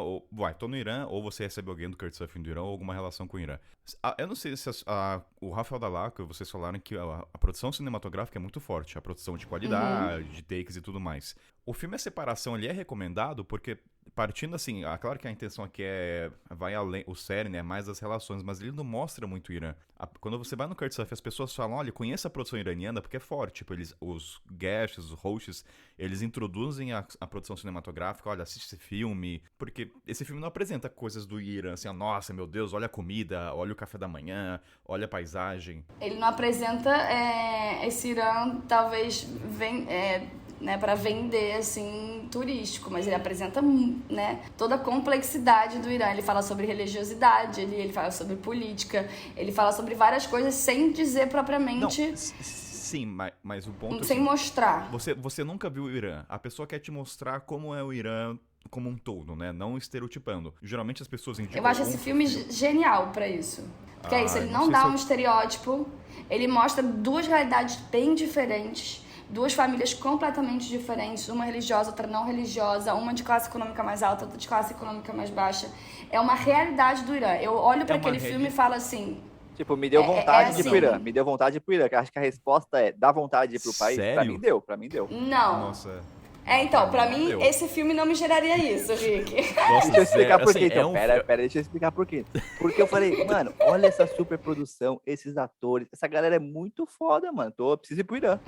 tô no Irã, ou você recebe alguém do Couchsurfing do Irã, ou alguma relação com o Irã. Eu não sei se o Rafael Dallacqua, vocês falaram que a produção cinematográfica é muito forte, a produção de qualidade, de takes e tudo mais. O filme A Separação, ele é recomendado porque, partindo assim, claro que a intenção aqui vai além, o série, né, mais das relações, mas ele não mostra muito o Irã. Quando você vai no Couchsurfing, as pessoas falam, olha, conheça a produção iraniana porque é forte, tipo, os guests, os hosts, eles introduzem a produção cinematográfica, olha, assiste esse filme, porque esse filme não apresenta coisas do Irã, assim, nossa, meu Deus, olha a comida, olha o café da manhã, olha a paisagem. Ele não apresenta esse Irã, talvez, para vender, assim, turístico, mas ele apresenta, né, toda a complexidade do Irã. Ele fala sobre religiosidade, ele fala sobre política, ele fala sobre várias coisas sem dizer propriamente... Não, sim, mas o ponto... Sem mostrar. Você nunca viu o Irã. A pessoa quer te mostrar como é o Irã como um todo, né? Não estereotipando. Geralmente as pessoas indicam... Eu acho esse filme genial pra isso. Porque é isso, ele não dá um estereótipo, ele mostra duas realidades bem diferentes, duas famílias completamente diferentes, uma religiosa, outra não religiosa, uma de classe econômica mais alta, outra de classe econômica mais baixa. É uma realidade do Irã. Eu olho pra aquele filme e falo assim... Tipo, me deu vontade de ir pro assim. Irã. Me deu vontade de ir pro Irã. Acho que a resposta é, dá vontade de ir pro país? Sério? Pra mim deu. Não. Nossa... então, pra mim, esse filme não me geraria isso, Rick. Deixa eu explicar por quê, assim, então. Pera, deixa eu explicar por quê. Porque eu falei, mano, olha essa super produção, esses atores, essa galera é muito foda, mano. Preciso ir pro Irã.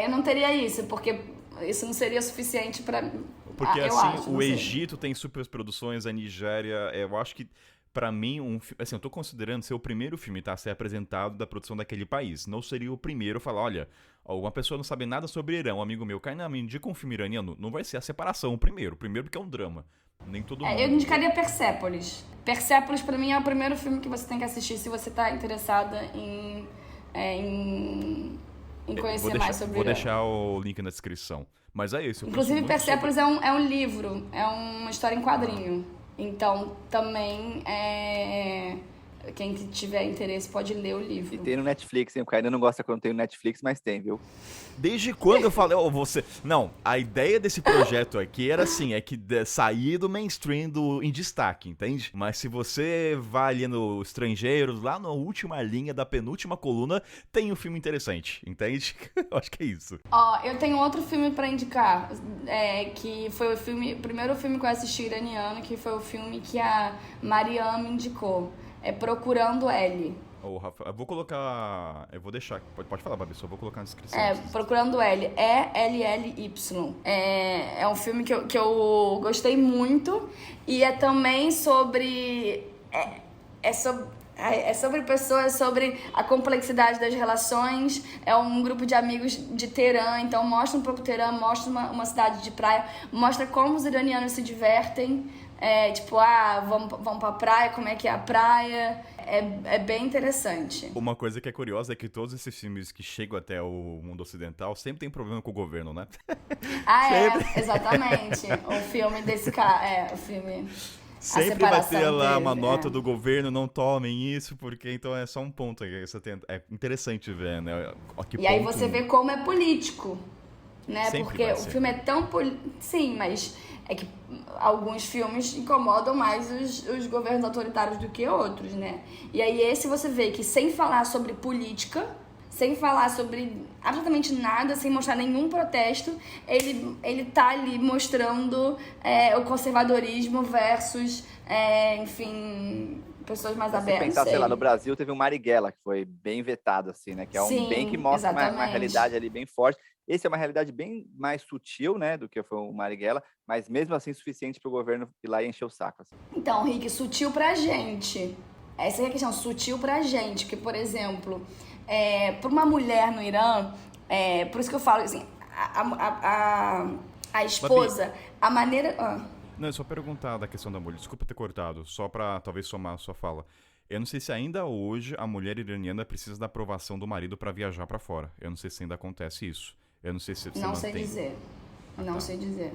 Eu não teria isso, porque isso não seria suficiente pra... Porque, eu assim, acho, o Egito tem super produções, a Nigéria, eu acho que... Pra mim, assim, eu tô considerando ser o primeiro filme, tá? A ser apresentado da produção daquele país. Não seria o primeiro a falar, olha, uma pessoa não sabe nada sobre Irã, um amigo meu, Kainan, me indica um filme iraniano. Não vai ser A Separação o primeiro porque é um drama. Nem todo mundo. Eu indicaria Persépolis. Persépolis, pra mim, é o primeiro filme que você tem que assistir se você tá interessada em conhecer mais sobre Irã. Vou deixar o link na descrição. Mas é isso. Inclusive, Persépolis é um livro, é uma história em quadrinho. Então, também, quem tiver interesse pode ler o livro. E tem no Netflix, hein? O Kainan não gosta quando tem no Netflix, mas tem, viu? Desde quando eu falei, você... Não, a ideia desse projeto aqui era assim, que sair do mainstream em destaque, entende? Mas se você vai ali no Estrangeiros, lá na última linha da penúltima coluna, tem um filme interessante, entende? Eu acho que é isso. Eu tenho outro filme pra indicar, que foi o primeiro filme que eu assisti iraniano, que foi o filme que a Mariam me indicou. Procurando L. Rafa, eu vou colocar... Eu vou deixar... Pode falar, Babi, só vou colocar na descrição. Procurando L. ELLY. É um filme que eu gostei muito. E é também sobre... É sobre pessoas, sobre a complexidade das relações. É um grupo de amigos de Teherã, então mostra um pouco Teherã, mostra uma cidade de praia, mostra como os iranianos se divertem. Vamos pra praia, como é que é a praia. É bem interessante. Uma coisa que é curiosa é que todos esses filmes que chegam até o mundo ocidental sempre tem problema com o governo, né? Exatamente. O filme desse cara, o filme... Sempre vai ter lá uma nota do governo, não tomem isso, porque então é só um ponto aí. É interessante ver, né? Aí você vê como é político, né? Sempre porque o filme é tão... Sim, mas É que alguns filmes incomodam mais os governos autoritários do que outros, né? E aí esse você vê que sem falar sobre política, sem falar sobre absolutamente nada, sem mostrar nenhum protesto, ele tá ali mostrando o conservadorismo versus, enfim, pessoas mais abertas. Se pensar, sei lá, no Brasil teve um Marighella, que foi bem vetado, assim, né? Que é um bem que mostra uma realidade ali bem forte. Esse é uma realidade bem mais sutil, né, do que foi o Marighella, mas mesmo assim suficiente para o governo ir lá e encher o saco. Assim. Então, Rick, sutil pra gente. Essa é a questão, sutil pra gente. Porque, por exemplo, para uma mulher no Irã, por isso que eu falo assim, a esposa, Babi, a maneira... Não, é só perguntar da questão da mulher. Desculpa ter cortado, só pra talvez somar a sua fala. Eu não sei se ainda hoje a mulher iraniana precisa da aprovação do marido pra viajar pra fora. Eu não sei se ainda acontece isso. Eu não sei se você Não mantém. sei dizer. Não tá. sei dizer.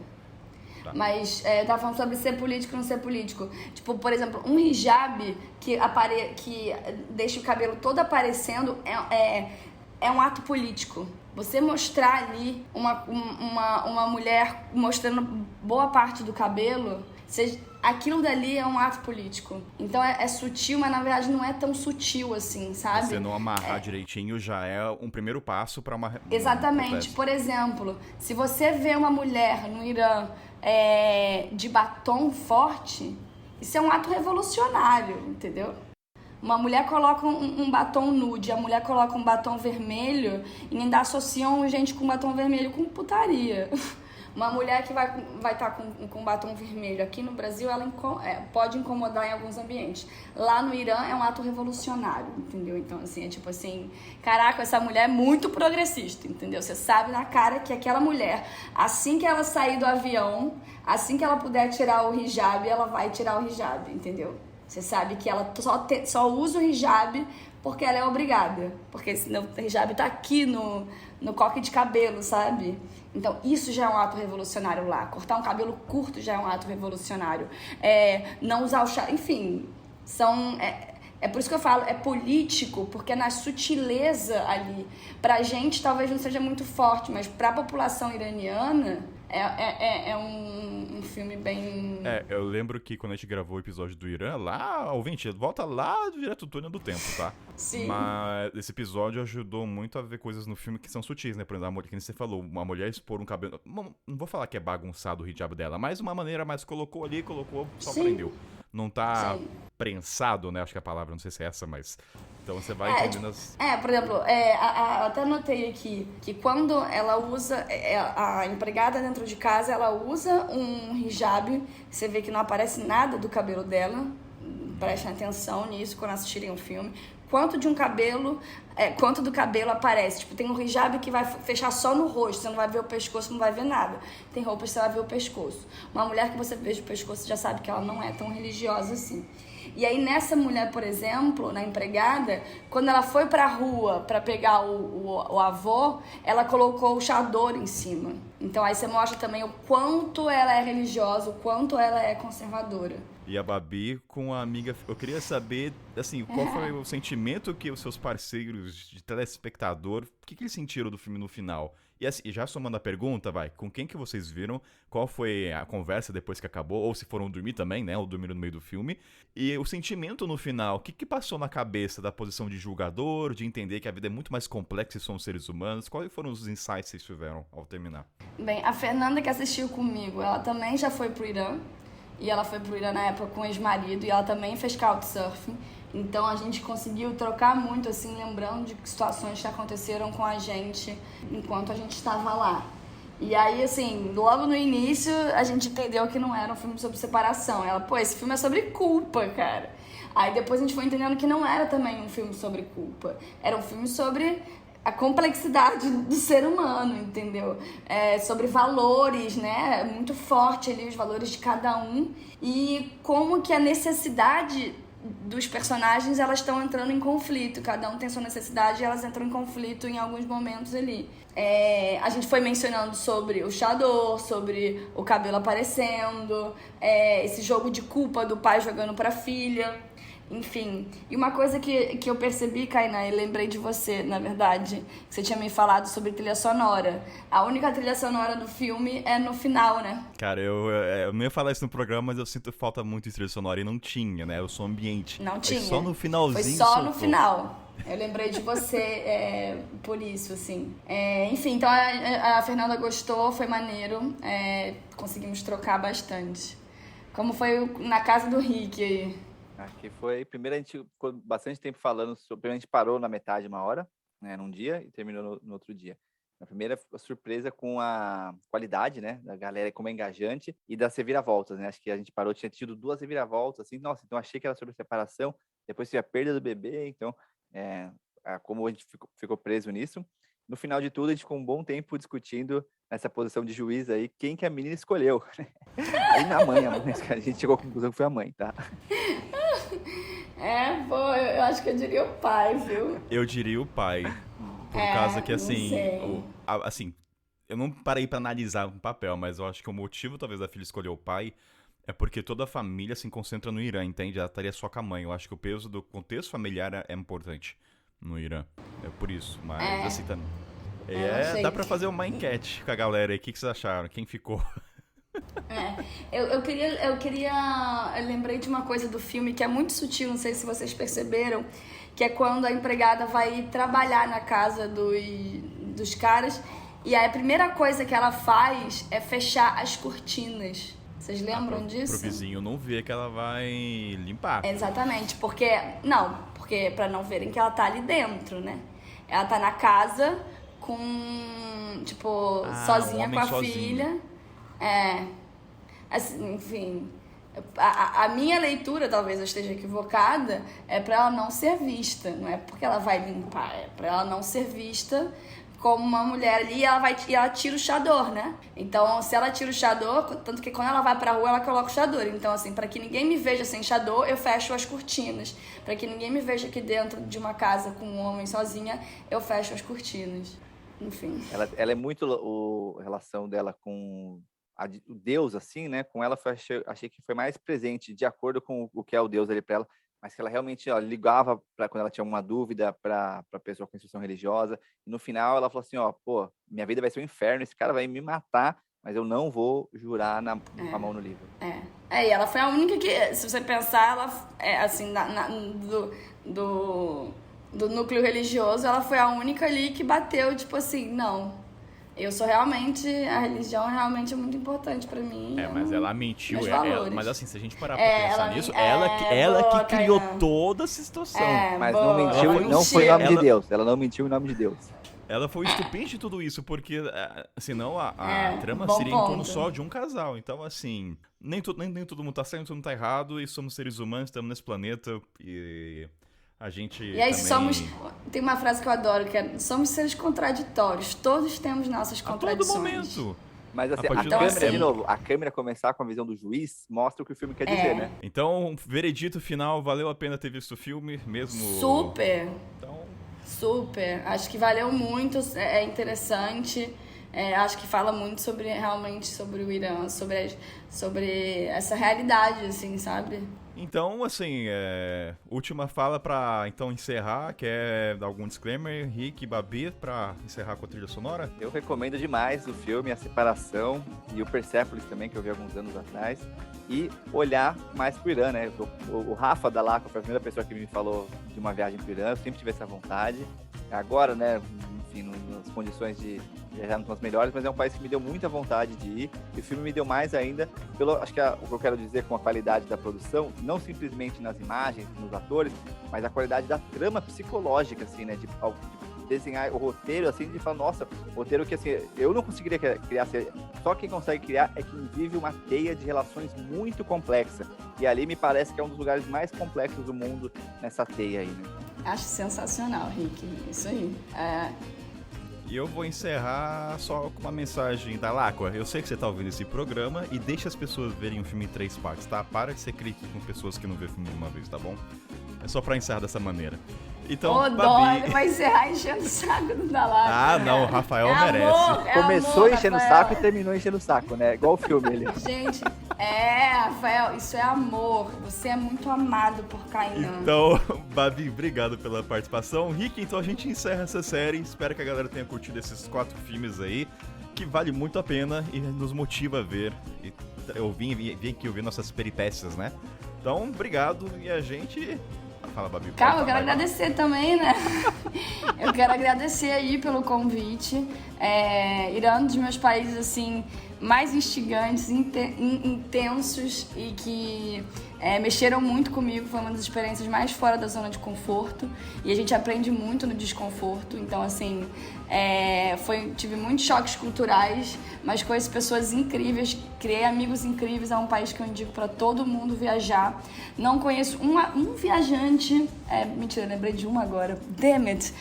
Tá. Mas eu tava falando sobre ser político e não ser político. Tipo, por exemplo, um hijab que deixa o cabelo todo aparecendo é um ato político. Você mostrar ali uma mulher mostrando boa parte do cabelo, aquilo dali é um ato político. Então é sutil, mas na verdade não é tão sutil assim, sabe? Você não amarrar direitinho já é um primeiro passo para uma... Exatamente. Por exemplo, se você vê uma mulher no Irã de batom forte, isso é um ato revolucionário, entendeu? Uma mulher coloca um batom nude, a mulher coloca um batom vermelho e ainda associam gente com batom vermelho com putaria. Uma mulher que vai estar com batom vermelho aqui no Brasil, ela pode incomodar em alguns ambientes. Lá no Irã é um ato revolucionário, entendeu? Então, assim, é tipo assim, caraca, essa mulher é muito progressista, entendeu? Você sabe na cara que aquela mulher, assim que ela sair do avião, assim que ela puder tirar o hijab, ela vai tirar o hijab, entendeu? Você sabe que ela só usa o hijab porque ela é obrigada. Porque senão o hijab tá aqui no coque de cabelo, sabe? Então, isso já é um ato revolucionário lá. Cortar um cabelo curto já é um ato revolucionário. Não usar o chá... Enfim, é por isso que eu falo, é político, porque na sutileza ali, pra gente talvez não seja muito forte, mas pra população iraniana é um filme bem... eu lembro que quando a gente gravou o episódio do Irã, lá, ouvinte, volta lá direto do túnel do tempo, tá? Sim. Mas esse episódio ajudou muito a ver coisas no filme que são sutis, né? Por exemplo, que você falou, uma mulher expor um cabelo... Não vou falar que é bagunçado o hijab dela, mas uma maneira mais colocou ali, só Sim. prendeu. Não tá Sim. prensado, né? Acho que a palavra, não sei se é essa, mas... Então você vai entendendo as... por exemplo, eu até anotei aqui que quando ela usa, a empregada dentro de casa, ela usa um hijab, você vê que não aparece nada do cabelo dela, prestem atenção nisso quando assistirem o filme, quanto do cabelo aparece, tipo, tem um hijab que vai fechar só no rosto, você não vai ver o pescoço, não vai ver nada, tem roupas que você vai ver o pescoço, uma mulher que você veja o pescoço, você já sabe que ela não é tão religiosa assim. E aí nessa mulher, por exemplo, na empregada, quando ela foi pra rua pra pegar o avô, ela colocou o chador em cima. Então aí você mostra também o quanto ela é religiosa, o quanto ela é conservadora. E a Babi com a amiga... Eu queria saber, assim, qual foi o sentimento que os seus parceiros de telespectador... O que eles sentiram do filme no final? E assim, já somando a pergunta, com quem que vocês viram? Qual foi a conversa depois que acabou? Ou se foram dormir também, né? Ou dormiram no meio do filme. E o sentimento no final, o que passou na cabeça da posição de julgador, de entender que a vida é muito mais complexa e somos seres humanos? Quais foram os insights que vocês tiveram ao terminar? Bem, a Fernanda que assistiu comigo, ela também já foi pro Irã. E ela foi pro Irã na época com o ex-marido. E ela também fez couchsurfing. Então a gente conseguiu trocar muito, assim, lembrando de situações que aconteceram com a gente enquanto a gente estava lá. E aí, assim, logo no início a gente entendeu que não era um filme sobre separação. Ela, esse filme é sobre culpa, cara. Aí depois a gente foi entendendo que não era também um filme sobre culpa. Era um filme sobre a complexidade do ser humano, entendeu? Sobre valores, né? Muito forte ali, os valores de cada um. E como que a necessidade dos personagens, elas estão entrando em conflito. Cada um tem sua necessidade e elas entram em conflito em alguns momentos ali. A gente foi mencionando sobre o chador, sobre o cabelo aparecendo, esse jogo de culpa do pai jogando pra filha. Enfim, e uma coisa que eu percebi, Kainan, e lembrei de você, na verdade, que você tinha me falado sobre trilha sonora. A única trilha sonora do filme é no final, né? Cara, eu não ia falar isso no programa, mas eu sinto falta muito de trilha sonora e não tinha, né? O som ambiente. Não tinha. Foi só no finalzinho. Foi só no final. Eu lembrei de você por isso, assim. Enfim, então a Fernanda gostou, foi maneiro. Conseguimos trocar bastante. Como foi na casa do Rick aí? Aqui foi. Primeiro a gente ficou bastante tempo falando sobre. A gente parou na metade, uma hora, né, num dia, e terminou no outro dia. A primeira surpresa com a qualidade, né, da galera, como é engajante, e das reviravoltas, né? Acho que a gente parou, tinha tido 2 reviravoltas, assim, nossa, então achei que era sobre separação, depois teve a perda do bebê, então, como a gente ficou preso nisso. No final de tudo, a gente ficou um bom tempo discutindo nessa posição de juiz aí, quem que a menina escolheu. Aí a mãe, a gente chegou à conclusão que foi a mãe, tá? Eu acho que eu diria o pai, viu? Eu diria o pai. Por causa que, assim, assim, eu não parei pra analisar um papel, mas eu acho que o motivo, talvez, da filha escolher o pai é porque toda a família se concentra no Irã, entende? Ela estaria só com a mãe. Eu acho que o peso do contexto familiar é importante no Irã. É por isso, mas assim também. Dá pra fazer uma enquete com a galera aí. O que vocês acharam? Quem ficou? Eu lembrei de uma coisa do filme que é muito sutil, não sei se vocês perceberam, que é quando a empregada vai trabalhar na casa dos caras e aí a primeira coisa que ela faz é fechar as cortinas. Vocês lembram disso? Pro vizinho não ver que ela vai limpar. Exatamente, porque pra não verem que ela tá ali dentro, né? Ela tá na casa com, sozinha com a filha. Assim, enfim, a minha leitura, talvez eu esteja equivocada, é pra ela não ser vista, não é porque ela vai limpar, é pra ela não ser vista como uma mulher ali e ela tira o chador, né? Então, se ela tira o chador, tanto que quando ela vai pra rua, ela coloca o chador. Então, assim, pra que ninguém me veja sem chador, eu fecho as cortinas. Pra que ninguém me veja aqui dentro de uma casa com um homem sozinha, eu fecho as cortinas. Enfim. Ela é muito a relação dela com o Deus, assim, né? Com ela, achei que foi mais presente, de acordo com o que é o Deus ali para ela, mas que ela realmente ligava para quando ela tinha alguma dúvida para pessoa com instrução religiosa. E no final ela falou assim: minha vida vai ser um inferno, esse cara vai me matar, mas eu não vou jurar com a mão no livro. E ela foi a única que, se você pensar, ela, assim, do núcleo religioso, ela foi a única ali que bateu, tipo assim, não. A religião realmente é muito importante pra mim. Mas ela mentiu. Mas assim, se a gente parar pra pensar nisso, ela que criou toda essa situação. Mas não mentiu, não foi em nome de Deus. Ela não mentiu em nome de Deus. Ela foi o estupim de tudo isso, porque senão a trama seria em torno só de um casal. Então, assim, nem todo mundo tá certo, nem todo mundo tá errado, e somos seres humanos, estamos nesse planeta, e a gente e aí também... Tem uma frase que eu adoro, que é: somos seres contraditórios, todos temos nossas contradições. A todo momento. Mas assim, de novo, a câmera começar com a visão do juiz mostra o que o filme quer dizer, né? Então, veredito final, valeu a pena ter visto o filme, mesmo... Super! Então... Super! Acho que valeu muito, é interessante. Acho que fala muito realmente sobre o Irã, sobre essa realidade, assim, sabe? Então, assim, última fala pra então encerrar, quer dar algum disclaimer, Rick e Babi, pra encerrar com a trilha sonora? Eu recomendo demais o filme, A Separação, e o Persepolis também, que eu vi alguns anos atrás, e olhar mais pro Irã, né? O Rafa da Laco foi a primeira pessoa que me falou de uma viagem pro Irã, eu sempre tive essa vontade. Agora, né, enfim, nas condições de viajar não são as melhores, mas é um país que me deu muita vontade de ir, e o filme me deu mais ainda, acho que o que eu quero dizer com a qualidade da produção, não simplesmente nas imagens, nos atores, mas a qualidade da trama psicológica, assim, né, de desenhar o roteiro, assim, de falar, nossa, roteiro que, assim, eu não conseguiria criar, só quem consegue criar é quem vive uma teia de relações muito complexa, e ali me parece que é um dos lugares mais complexos do mundo nessa teia aí, né. Acho sensacional, Rick, isso aí. E eu vou encerrar só com uma mensagem da Lacqua. Eu sei que você tá ouvindo esse programa e deixa as pessoas verem o filme em 3 partes, tá? Para de ser crítico com pessoas que não vê o filme uma vez, tá bom? É só pra encerrar dessa maneira. Então, Ô, dó, ele vai encerrar enchendo o saco do Dalai. Ah, não, o Rafael merece. Começou amor, enchendo o Rafael. saco e terminou enchendo o saco, né? Igual o filme ali. Gente, Rafael, isso é amor. Você é muito amado por Kainan. Então, Babi, obrigado pela participação. Rick, então a gente encerra essa série. Espero que a galera tenha curtido esses 4 filmes aí, que vale muito a pena e nos motiva a ver. E eu vim aqui ouvir nossas peripécias, né? Então, obrigado e a gente... Fala, Babi. Calma, eu quero agradecer também, né? Eu quero agradecer aí pelo convite. Irã é um dos meus países, assim, mais instigantes, intensos e que mexeram muito comigo. Foi uma das experiências mais fora da zona de conforto. E a gente aprende muito no desconforto. Então, assim, tive muitos choques culturais, mas conheci pessoas incríveis, criei amigos incríveis. É um país que eu indico para todo mundo viajar. Não conheço um viajante... mentira, lembrei de uma agora. Damn it!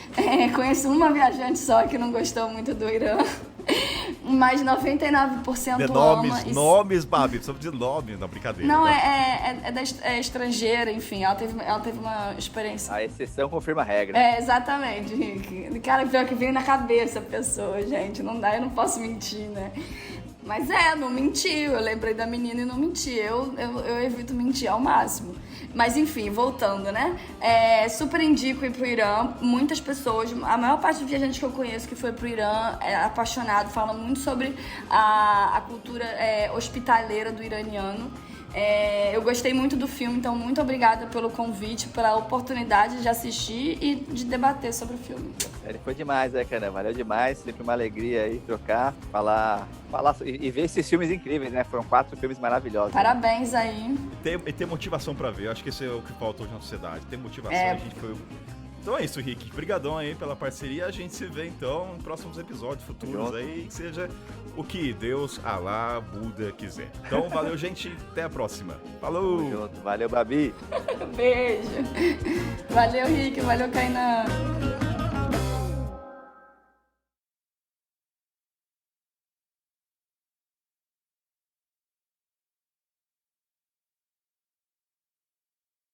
Conheço uma viajante só que não gostou muito do Irã. Mas 99% ama. Nomes, Babi, precisamos de nome, não, brincadeira. Não, é estrangeira, enfim, ela teve uma experiência. A exceção confirma a regra. Exatamente, Rick. Cara, pior que veio na cabeça a pessoa, gente. Não dá, eu não posso mentir, né? Mas não menti, eu lembrei da menina e não menti. Eu evito mentir ao máximo. Mas enfim, voltando, né? Super indico ir pro Irã. Muitas pessoas, a maior parte dos viajantes que eu conheço que foi pro Irã é apaixonado, fala muito sobre a cultura hospitaleira do iraniano. Eu gostei muito do filme, então muito obrigada pelo convite, pela oportunidade de assistir e de debater sobre o filme. Foi demais, né, cara? Valeu demais, sempre uma alegria aí trocar, falar e ver esses filmes incríveis, né? Foram 4 filmes maravilhosos. Parabéns aí. E ter motivação pra ver, eu acho que esse é o que falta hoje na sociedade. Ter motivação, a gente foi... Então é isso, Rick. Obrigadão aí pela parceria. A gente se vê, então, em próximos episódios futuros aí, que seja o que Deus, Alá, Buda quiser. Então, valeu, gente. Até a próxima. Falou! Tamo junto. Valeu, Babi! Beijo! Valeu, Rick. Valeu, Kainan.